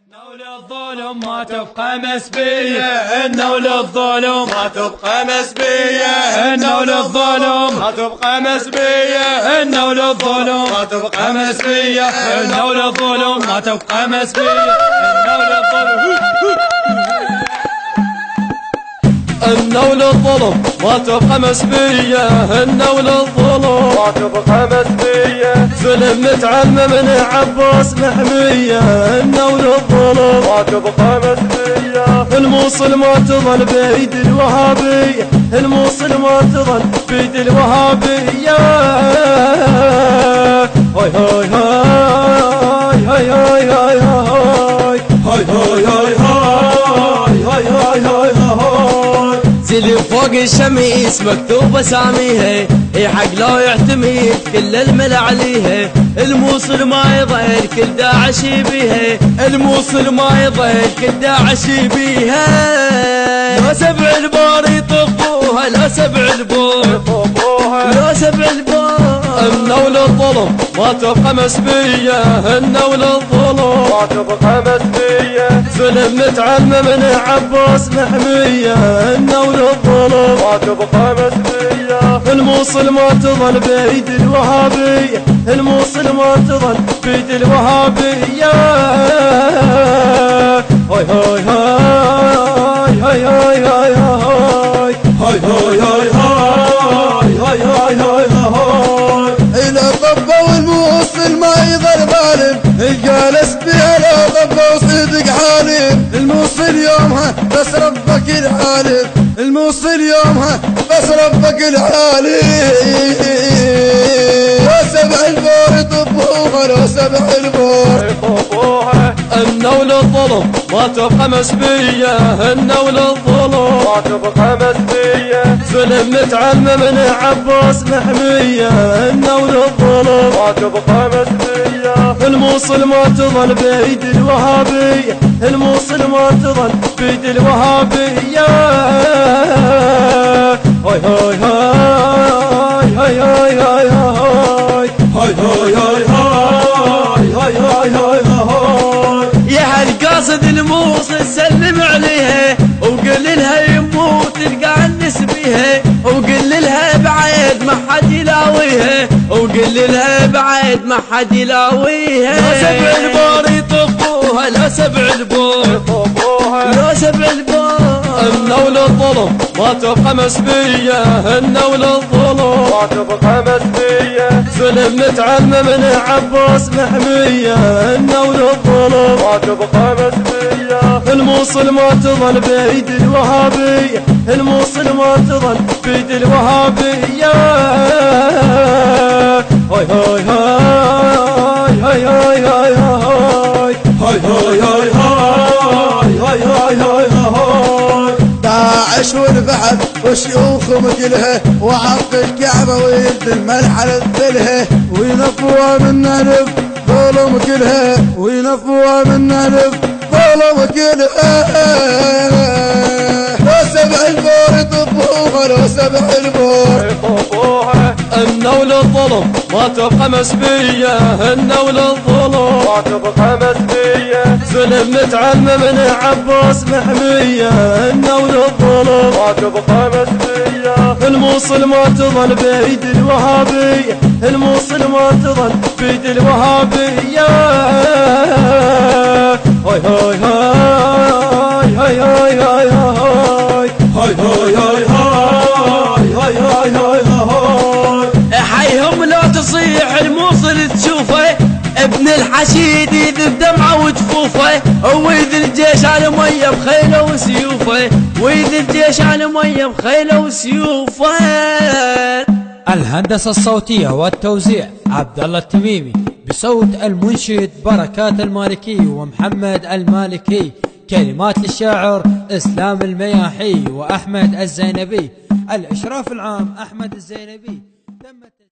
إنه للظلم ما تبقى مسبية، إنه للظلم ما تبقى مسبية، إنه للظلم ما تبقى مسبية، إنه للظلم ما تبقى مسبية، إنه للظلم ما تبقى مسبية، إنه للظلم ما تبقى مسبية، إنه للظلم ما تبقى مسبية، ظلم نتعلم من عباس محمية، إنه للظلم ما تبقى مسبية، الموصل ما تظل بيد الوهابية، الموصل ما تظل بيد الوهابية، هاي هاي هاي هاي هاي هاي هاي هاي هاي هاي هاي هاي زلي فوق الشميس مكتوب اساميها، اي حق لا يعتمد كل الملا عليها، الموصل ما يظهر كل داعش بيها، الموصل ما يظهر كل داعش بيها، لا سبع البار يطفوها، لا سبع البار يطفوها، لا سبع البار، إنه للظلم ما تبقى مسبية، إنه للظلم ما تبقى مسبية، ظلم نتعلم من عباس محمية، إنه للظلم ما تبقى مسبية، الموصل ما تظل بيد الوهابية، الموصل ما تظل بيد الوهابية، هاي هاي هاي هاي هاي هاي هاي هاي هاي هاي هاي هاي هاي هاي إلى طبة والموصل ما يظل ظالم، الجالس بها لا طبة وصدق حالم، الموصل يومها بس ربك العالم، الموصل يومها بس ربك العالم، لو سبع البور يطبوها، لو سبع البور يطبوها، إنه للظلم ما تبقى مسبية، إنه للظلم ما تبقى مسبية، ظلم نتعلم من عباس محمية، إنه للظلم ما تبقى مسبية، الموصل ما تظل بيد الوهابية، الموصل ما تظل بيد الوهابية، هاي هاي هاي هاي هاي هاي هاي هاي هاي هاي هاي هاي هاي يا هالقاصد الموصل سلم عليها، وقل لها يموت تلقى النس بيها، وقل لها بعيد ما حد يلاويها، وقل لها بعيد ما حد يلاويها، لا سبع البار يطفوها، لا سبع البار يطفوها، لا سبع البار، إنه للظلم ما تبقى مسبية، إنه للظلم ما تبقى مسبية، ظلم نتعلم من عباس محمية، إنه للظلم ما تبقى مسبية، الموصل ما تظل بيد الوهابية، الموصل ما تظل بيد الوهابية، هاي هاي هاي هاي هاي هاي هاي هاي هاي هاي هاي هاي هاي هاي داعش والبعث وشيوخهم كلها، وعرق الكعبة ويد الملحة للذلها، وينفوها من نلف ظلم كلها، وينفوها من نلف ظلم كلها، لو سبع البور يطبوها، لو سبع البور يطبوها، إنه للظلم ما تبقى مسبية، إنه للظلم ما تبقى مسبية، ظلم نتعلم من عباس محمية، إنه للظلم ما تبقى مسبية، الموصل ما تظل بيد الوهابية، الموصل ما تظل بيد الوهابية، هاي هاي هاي هاي هاي هاي هاي هاي هاي هاي هاي هاي هاي هاي حيهم لو تصيح الموصل تشوفه، ابن الحشيد يذب دمعه وجفوفه، ويذ الجيش على ميه بخيله وسيوفه، ويذ الجيش على ميه بخيله وسيوفه. الهندسة الصوتية والتوزيع عبد الله التميمي، بصوت المنشد بركات المالكي ومحمد المالكي، كلمات للشاعر اسلام المياحي واحمد الزينبي، الاشراف العام احمد الزينبي.